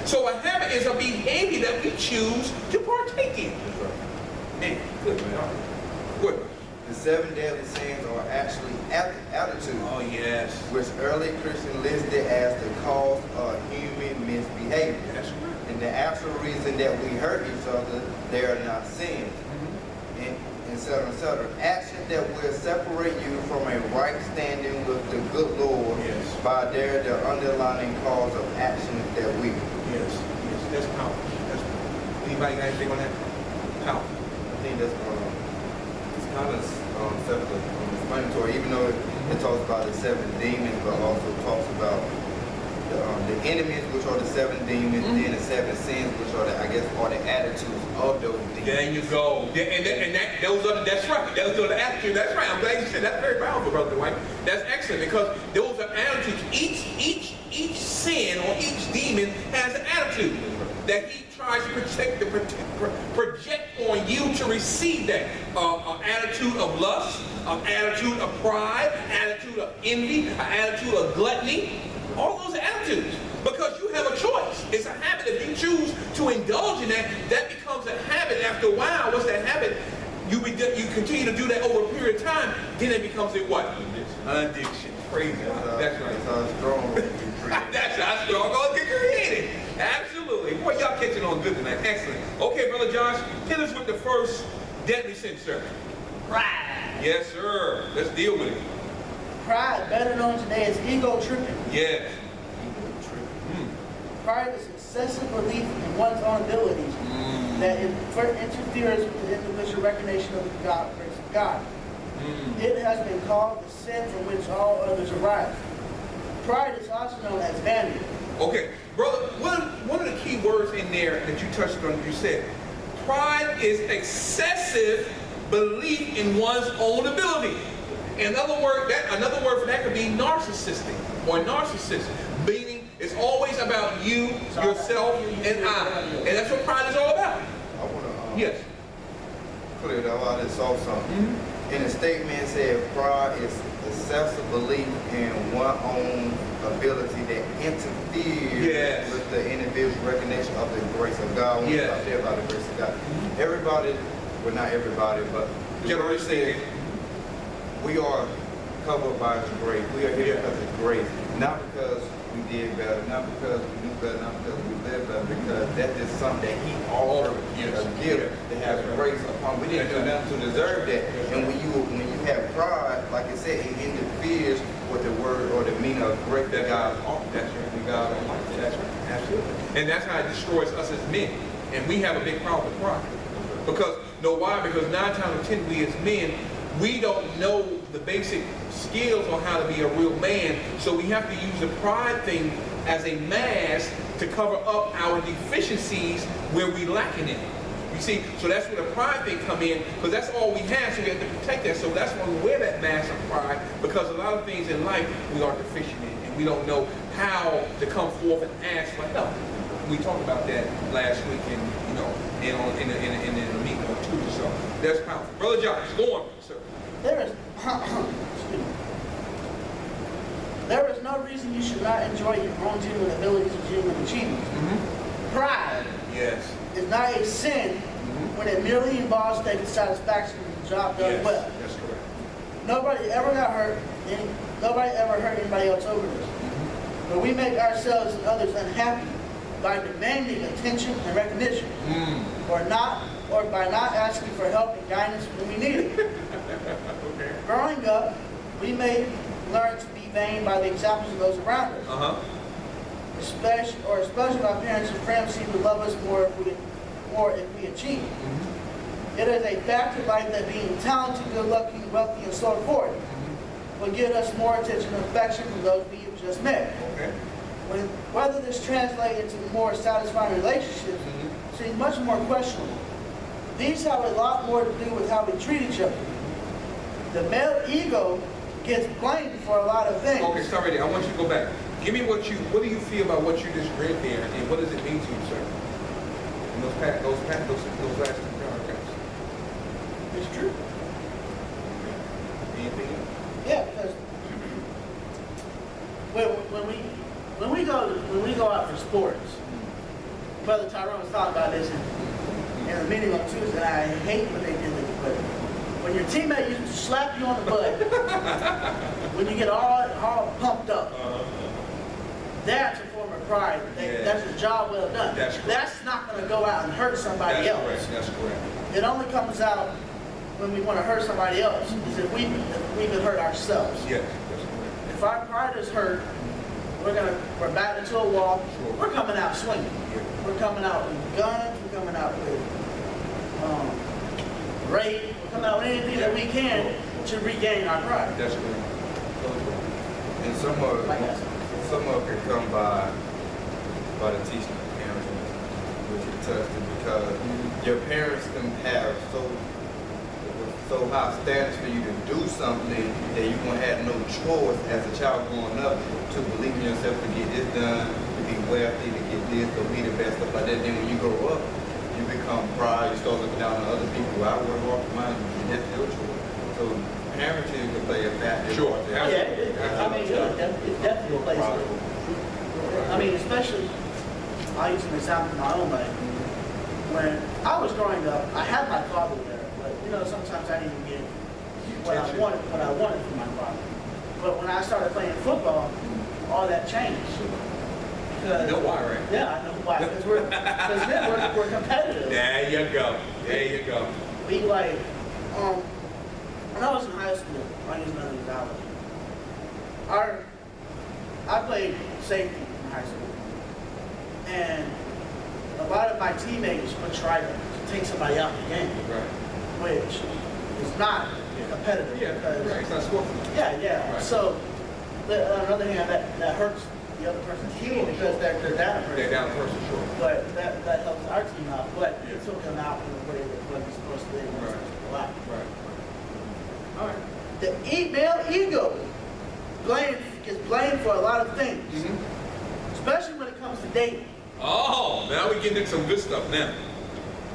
So a habit is a behavior that we choose to partake in. Man, good. Good. The 7 deadly sins are actually attitudes. Oh, yes. Which early Christians listed as the cause of human misbehavior. That's right. And the actual reason that we hurt each other, they are not sins. And et cetera, et cetera. Actions that will separate you from a right standing with the good Lord by the underlying cause of actions that we. Yes, that's powerful. That's powerful. Anybody got anything on that? Powerful. I think that's it's kind of self-explanatory, even though it talks about the 7 demons, but also talks about the enemies, which are the 7 demons, and then the 7 sins, which are the, I guess, are the attitudes of those demons. There you go. That's right. Those are the attitudes. That's right. I'm glad you said that's very powerful, Brother Dwight. That's excellent because those are attitudes. Each sin or each demon has an attitude that he tries to project on you to receive that. An attitude of lust, an attitude of pride, an attitude of envy, an attitude of gluttony. All those are attitudes because you have a choice. It's a habit. If you choose to indulge in that, that becomes a habit. After a while, what's that habit? You continue to do that over a period of time, then it becomes a what? Addiction. Praise God. That's right. That's how strong. That's how strong gonna get created. Absolutely. Boy, y'all catching on good tonight. Excellent. Okay, Brother Josh, hit us with the first deadly sin, sir. Pride. Yes, sir. Let's deal with it. Pride, better known today as ego tripping. Yes. Pride is excessive belief in one's own abilities that interferes with the individual recognition of the grace of God. It has been called the sin from which all others arise. Pride is also known as vanity. Okay, brother, one of the key words in there that you touched on, you said, pride is excessive belief in one's own ability. Another word for that could be narcissistic or narcissist, meaning it's always about you, yourself, and I. And that's what pride is all about. I want to yes. clear that out. I saw something. In a statement, it said pride is excessive belief in one's own ability that interferes with the individual recognition of the grace of God. When we talk there about the grace of God. Everybody, well not everybody, but generally said, we are covered by His grace. We are here because of His grace. Not because we did better, not because we knew better, not because we lived better, because that is something that He offered a gift to have grace upon. We didn't do nothing to deserve that. And when you have pride, like I said, it interferes with the word or the meaning of grace that God offered. That's right. God Almighty. That's right. Absolutely. And that's how it destroys us as men. And we have a big problem with pride. Because, know why? Because 9 times out of 10 we as men, we don't know the basic skills on how to be a real man, so we have to use the pride thing as a mask to cover up our deficiencies where we lacking in. You see, so that's where the pride thing come in, because that's all we have, so we have to protect that. So that's why we wear that mask of pride, because a lot of things in life we are deficient in, and we don't know how to come forth and ask for help. We talked about that last week, and in the meeting on Tuesday. So that's powerful. Brother Josh, go on, sir. There is no reason you should not enjoy your own genuine abilities and genuine achievements. Pride is not a sin when it merely involves taking satisfaction in the job done well. That's correct. Nobody ever got hurt, and nobody ever hurt anybody else over this. But we make ourselves and others unhappy by demanding attention and recognition, or by not asking for help and guidance when we need it. Growing up, we may learn to be vain by the examples of those around us. Especially my parents and friends seem to love us more if we achieve. It is a fact of life that being talented, good-looking, wealthy, and so forth will get us more attention and affection from those we have just met. Whether this translates into more satisfying relationships seems much more questionable. These have a lot more to do with how we treat each other. The male ego gets blamed for a lot of things. Okay, stop right there. I want you to go back. Give me what do you feel about what you just read there, and what does it mean to you, sir? And those last two paragraphs. It's true. Anything else? Yeah, because when we go out for sports, Brother Tyrone was talking about this in the meeting on Tuesday, and I hate when they did this, but when your teammate used to slap you on the butt, when you get all pumped up, that's a form of pride. That's a job well done. That's not going to go out and hurt somebody else. That's correct. It only comes out when we want to hurt somebody else, is if we can hurt ourselves. Yes, that's correct. If our pride is hurt, we're back into a wall. Sure. We're coming out swinging. Yeah. We're coming out with guns. We're coming out with rape. We're coming out with anything that we can to regain our pride. That's correct. And some of it come by the teaching of parenting, which you touched on, because your parents can have so high standards for you to do something that you won't have no choice as a child growing up to believe in yourself to get this done, to be wealthy, to get this, to be the best, stuff like that. Then when you grow up, you become proud, you start looking down on other people. I work hard for mine, and that's your choice. So parenting can play a factor. Sure. It definitely plays a role. I mean, especially, I'll use an example of my own life. When I was growing up, I had my father there, but sometimes I didn't get what I wanted from my father. But when I started playing football, all that changed. Because, You know why, right? Yeah, I know why. Because we're competitive. There you go. There you go. We when I was in high school, I used another analogy. I played safety in high school, and a lot of my teammates would try to take somebody out of the game, Right. which is not competitive. Yeah, because, right. It's not sport. Yeah. Right. So, on the other hand, that hurts the other person's team because they're down a person. They're down person, sure. But that helps our team out. But it took them out in a way that wasn't supposed to be. Right. Right. All right. The male ego gets blamed for a lot of things, especially when it comes to dating. Oh, now we're getting into some good stuff now.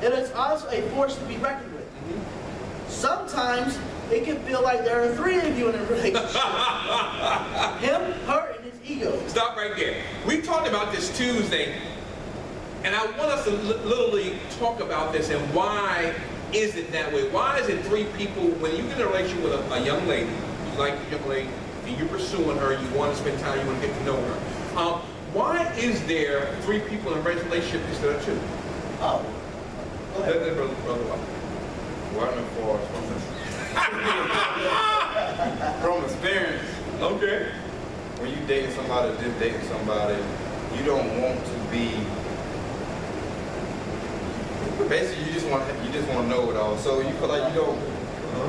It is also a force to be reckoned with. Sometimes it can feel like there are three of you in a relationship. Him, her, and his ego. Stop right there. We talked about this Tuesday, and I want us to literally talk about this and why is it that way? Why is it three people, when you get in a relationship with a young lady, you like the young lady, and you're pursuing her, you want to spend time, you want to get to know her. Why is there three people in a relationship instead of two? Oh. Go ahead. Brother. One of ours from experience. Okay. When you dating somebody, just dating somebody, you don't want to be. Basically, you just want to know it all. So you feel like you don't.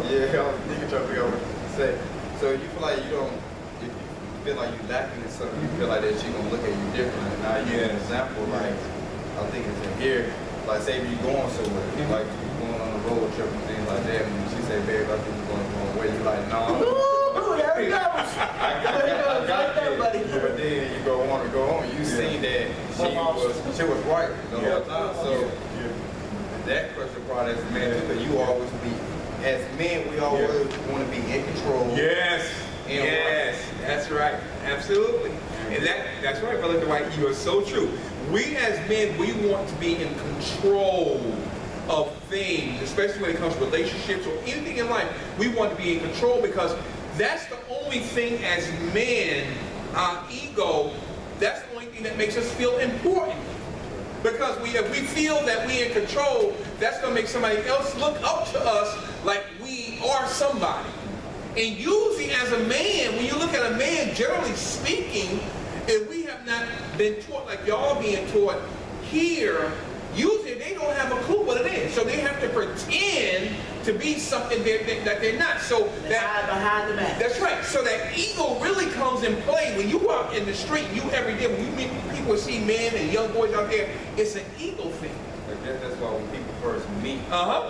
Yeah, I was thinking trying to figure out what to say. So you feel like you don't. If you feel like you're lacking in something, you feel like that she's gonna look at you differently. Now you an example, like I think it's in here. Like say if you're going somewhere, like you're going on a road trip and things like that, and she say, "Babe, I think we're going the wrong way." You're like, "No." Ooh, there it goes. I got Right there, buddy. But then you go on and go on. You seen that she was right the whole time. So that question part as a man too, because you always be, as men, we always want to be in control. Yes. Yes. That's right. Absolutely. And that's right, Brother Dwight. You are so true. We as men, we want to be in control of things, especially when it comes to relationships or anything in life. We want to be in control because that's the only thing as men, our ego, that's the only thing that makes us feel important. Because if we feel that we're in control, that's going to make somebody else look up to us like we are somebody. And usually as a man, when you look at a man, generally speaking, if we have not been taught like y'all being taught here, usually they don't have a clue what it is. So they have to pretend to be something that they're not. So They hide behind the mask. that's right. So that ego really comes in play when you go out in the street. You every day when you meet people, see men and young boys out there, it's an ego thing. That's why when people first meet,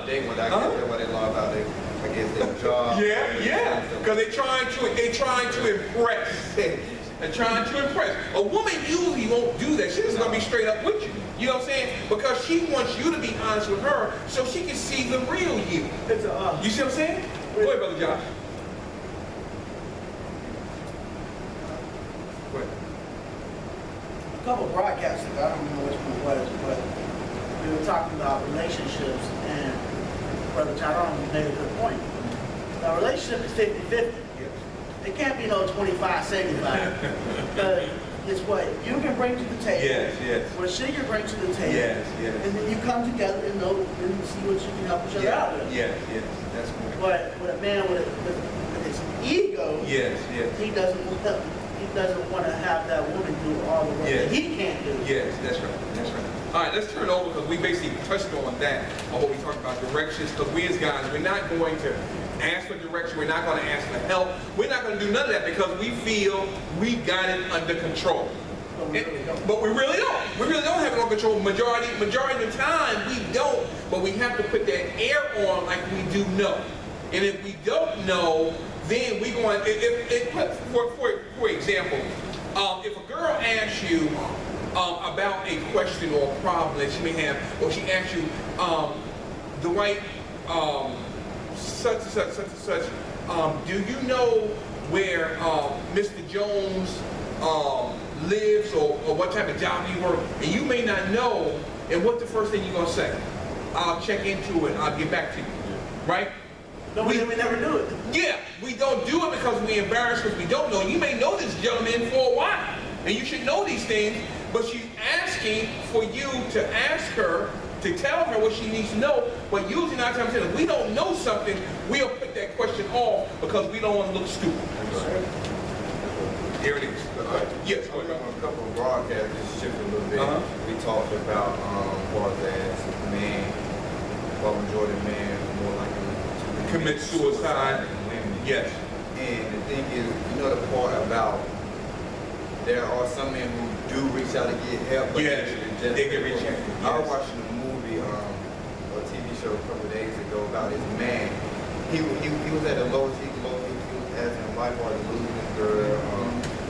they when I Uh-huh. get what they love about it, I guess their job. Yeah. Because they're trying to impress. They're trying to impress. A woman usually won't do that. She's just gonna be straight up with you. You know what I'm saying? Because she wants you to be honest with her so she can see the real you. You see what I'm saying? Go ahead, Brother Josh. Go ahead. A couple broadcasters, I don't know which one it was, but we're talking about relationships, and Brother Tyrone made a good point. A relationship is 50-50. It can't be no 25-75. Because it's what you can bring to the table. Yes, yes. What she can bring to the table. Yes, yes. And then you come together and know and see what you can help each other out with. Yes, yes. That's correct. But with a man with his ego, Yes, yes. he doesn't want to have that woman do all the work that he can't do. Yes, that's right. That's right. All right, let's turn over because we basically touched on that, on what we talked about directions. Because we as guys, we're not going to ask for direction. We're not going to ask for help. We're not going to do none of that because we feel we've got it under control. But we really don't. We really don't have it under control. Majority of the time, we don't. But we have to put that air on like we do know. And if we don't know, then we going. For example, if a girl asks you about a question or a problem that she may have, or she asks you, Dwight, such and such, such and such, do you know where Mr. Jones lives, or what type of job he works? And you may not know, and what's the first thing you're going to say? I'll check into it, I'll get back to you, right? No, we never do it. Yeah, we don't do it because we're embarrassed because we don't know. You may know this gentleman for a while, and you should know these things, but she's asking for you to ask her, to tell her what she needs to know, but usually 9 times 10, if we don't know something, we'll put that question off because we don't want to look stupid. Here it is. Yes. On a couple of broadcasts, just shift a little bit. We talked about as men, majority of men more likely to Commit suicide. than women. Yes. And the thing is, you know the part about there are some men who do reach out to get help, but Yes, they get rejected. I was Yes. watching a movie, a TV show a couple of days ago about this man. He was at the lowest he was asking a wife or losing his girl,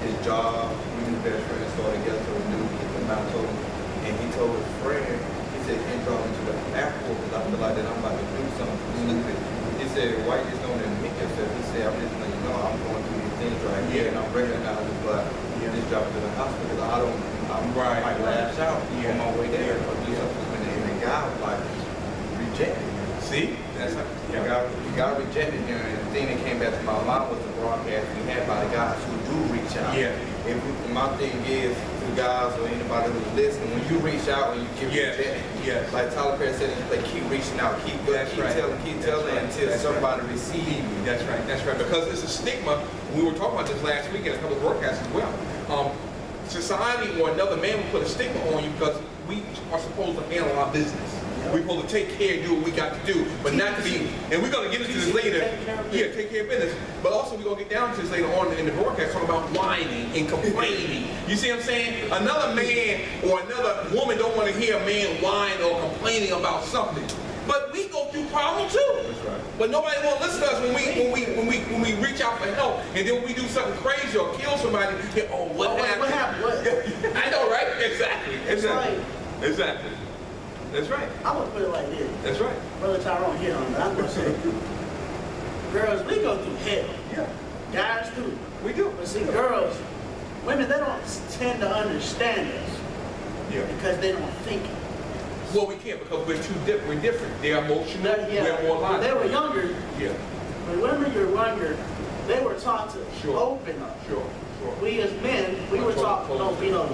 his job, his best friend started together to renew, get them out to him. And he told his friend, he said, can't draw me to the airport because I feel like that I'm about to do something stupid. He said, why you just don't admit yourself? He said, I'm just letting you know I'm going through these things right here and I'm recognizing, but just drop to the hospital because I'm right. I might lash out on my way there or do something. And the guy was like, rejected him. See? That's how, You got rejected him. And the thing that came back to my mind was the broadcast we had by the guys who do reach out. Yeah. My thing is to guys or anybody who's listening, when you reach out and you get rejected, like Tyler Perry said, like keep reaching out, keep telling until somebody receives you. That's right. That's right. Because it's a stigma. We were talking about this last week in a couple of broadcasts as well. Society or another man will put a stigma on you because we are supposed to handle our business. We're supposed to take care and do what we got to do, but not to be, and we're going to get into this later. Yeah, take care of business. But also we're going to get down to this later on in the broadcast, talking about whining and complaining. You see what I'm saying? Another man or another woman don't want to hear a man whine or complaining about something. But we go through problems too. That's right. But nobody won't listen to us when we reach out for help, and then when we do something crazy or kill somebody. What happened? What happened? What? I know, right? Exactly. Exactly. That's right. I'm gonna put it like this. That's right. Brother Tyrone hit on it. I'm gonna say, girls, we go through hell. Yeah. Guys too. We do. But see, girls, women, they don't tend to understand us. Yeah. Because they don't think. Well, we can't because we're too different. We're different. They're emotional. We're more When logical. they were younger, Yeah. when women were younger, they were taught to open up. Sure. We as men, we were taught don't be no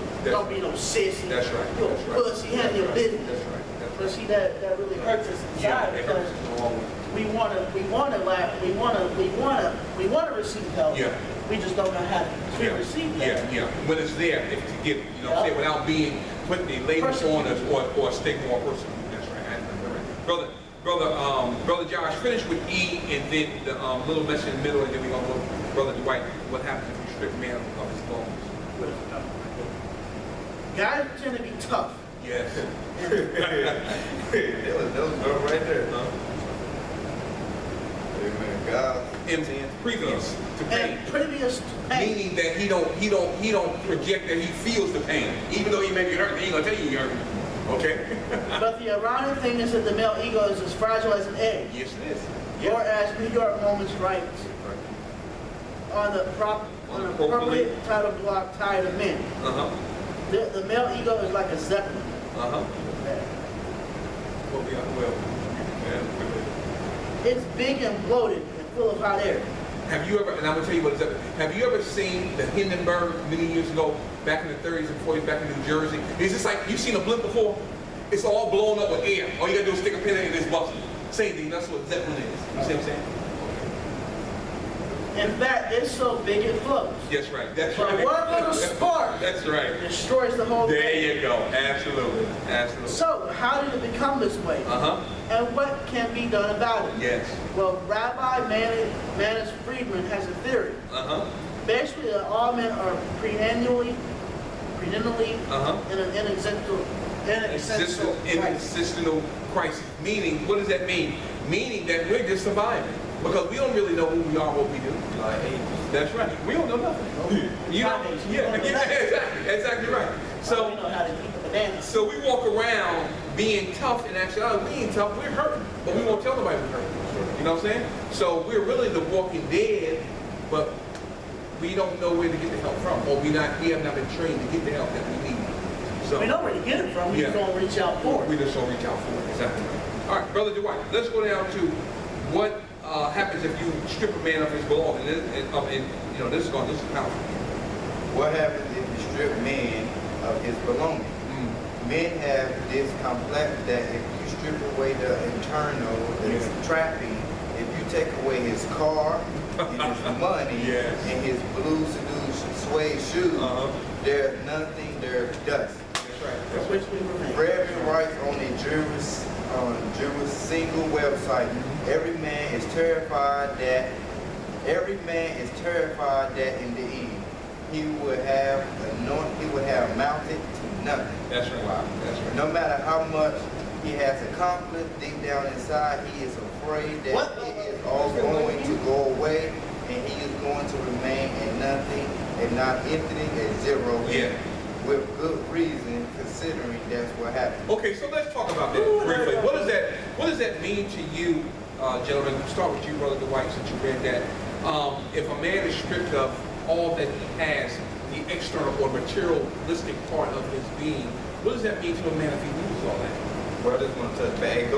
sissy. That's right. You That's right. pussy, have your business. That's right. But see, that really hurts us inside because we want to receive help. Yeah. We just don't know how to receive help. Yeah. When it's there, if to give it, you know what I'm saying, without being putting the label on us or a stigma or person. That's right. Brother Josh, finish with E and then the little message in the middle, and then we're gonna go, Brother Dwight. What happens if you strip a man of his bones? Guys tend to be tough. Yes. that was good right there. Amen. God. Previous to pain. And previous to pain. Meaning that he don't project that he feels the pain. Even though he may be hurt, he ain't gonna tell you he hurt. Okay? But the ironic thing is that the male ego is as fragile as an egg. Yes, it is. Or as New York Moments writes, on the appropriate title block tied of men. Uh-huh. The male ego is like a zeppelin. Uh-huh. Yeah, well, yeah. It's big and bloated and full of hot air. Have you ever, and I'm gonna tell you what it's up. Have you ever seen the Hindenburg many years ago, back in the 30s and 40s, back in New Jersey? It's just like, you've seen a blimp before? It's all blown up with air. All you gotta do is stick a pin in this busted. Same thing, that's what Zeppelin is. You see what I'm saying? In fact, it's so big it floats. That's right, that's But right. one little spark That's right. destroys the whole There thing. you go, absolutely, absolutely. So, how did it become this way? Uh-huh, And what can be done about it? yes. Well, Rabbi Manis Friedman has a theory. Uh-huh, Basically, that all men are prenatally uh-huh. in an existential Existential crisis. Meaning, what does that mean? Meaning that we're just surviving. Because we don't really know who we are, what we do. Like ages. That's right. We don't know nothing. You know, exactly right. we So, know how to keep a banana. so we walk around being tough, and actually, we ain't tough. We're hurting, but we won't tell nobody we're hurting. You know what I'm saying? So we're really the walking dead, but we don't know where to get the help from, or we have not been trained to get the help that we need. So We know where to get it from. We Yeah. just don't reach out for we it. just don't reach out for it. Exactly. All right, Brother Dwight. Let's go down to what happens if you strip a man of his belongings. And you know, this is powerful. What happens if you strip men of his belongings? Men have this complex that if you strip away the internal, his trapping, if you take away his car and his money Yes. and his blue suede shoes, Uh-huh. there's nothing, there's dust. That's right. That's which we remain. Reverend writes on a Jewish single website, every man is terrified that in the end he would have mounted to nothing. That's right. Wow. That's right. No matter how much he has accomplished, deep down inside he is afraid that What? it is all going to go away and he is going to remain at nothing and not emptying at zero. Yeah. With good reason, considering that's what happened. Okay, so let's talk about that briefly. What does that mean to you, gentlemen? We'll start with you, Brother Dwight, since you read that. If a man is stripped of all that he has, the external or materialistic part of his being, what does that mean to a man if he loses all that? Well, I just want to touch back.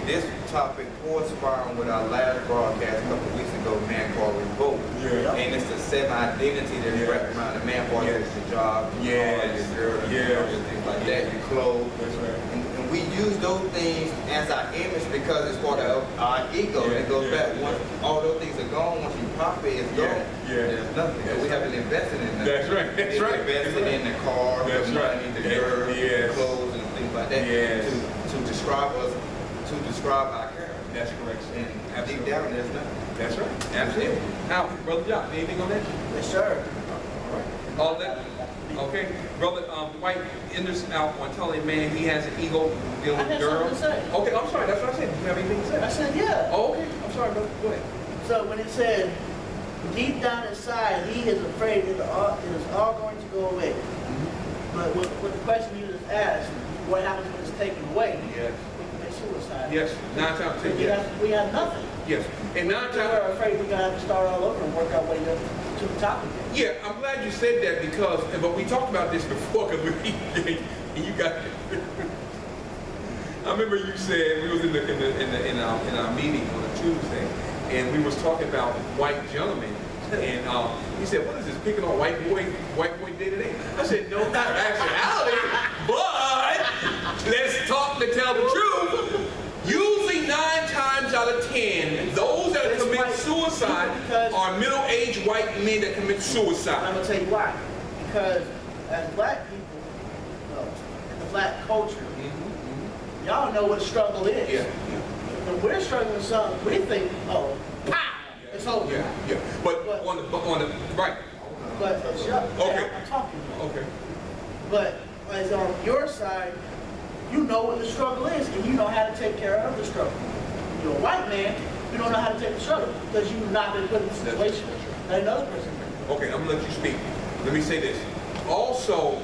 This topic corresponds with our last broadcast a couple weeks ago, man called revolt. Yeah. And it's the seven identity that's Yes. wrapped around the man part. Yes. It's your job, your Yes. car, your girl, Yes. your things like that, your clothes. That's right. And we use those things as our image because it's part of our ego. Yeah, And it goes yeah, back. Once all those things are gone, once you profit, it's Yeah, gone. yeah. There's nothing. So That's we right. haven't invested in nothing. That's right. That's It's right. invested in the car, That's the right. money, the Yeah. girl, Yes. the clothes, and things like that. Yes. To describe us, to describe our character. That's correct. And deep Absolutely. down, there's nothing. That's right. Absolutely. Alfred, Brother John, anything on that? Yes, sir. All right. All that? Okay. Brother Dwight, in this out on telling a man he has an ego dealing I with had girls. something to say. Okay, I'm sorry. That's what I said. Do you have anything to say? I said, yeah. Oh, okay. I'm sorry, brother. Go ahead. So when it said, deep down inside, he is afraid it is all going to go away. But with the question you just asked, what happens when it's taken away? Yes. We commit suicide. Yes. 9 times 10. Yes. We have nothing. Yes. And 9 times. We're afraid we're going to have to start all over and work our way up to the top again. Yeah, I'm glad you said that because, but we talked about this before because you got. I remember you said we was in our meeting on a Tuesday, and we was talking about white gentlemen, and he said, "What is this picking on white boy day to day?" I said, "No, not actuality, but let's talk to tell the truth." Usually 9 times out of 10, those that It's commit white suicide people because- are middle-aged white men that commit I'm suicide. going to tell you why. Because as black people, in the black culture, y'all know what struggle is. Yeah. When we're struggling with something, we think, oh, pow, it's over. Yeah, yeah. But on the right. But it's your, Okay. I'm talking about. Okay. But as on your side, you know what the struggle is, and you know how to take care of the struggle. You're a white man, you don't know how to take the struggle because you've not been put in the situation that another person been. Okay, I'm gonna let you speak. Let me say this. Also,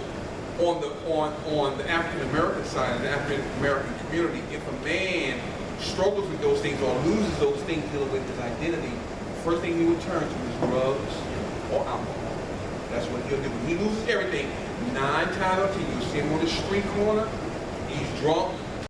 on the African American side, the African American community, if a man struggles with those things or loses those things dealing with his identity, the first thing he would turn to is drugs or alcohol. That's what he'll do. When he loses everything, 9 times out of 10, you see him on the street corner, he's drunk,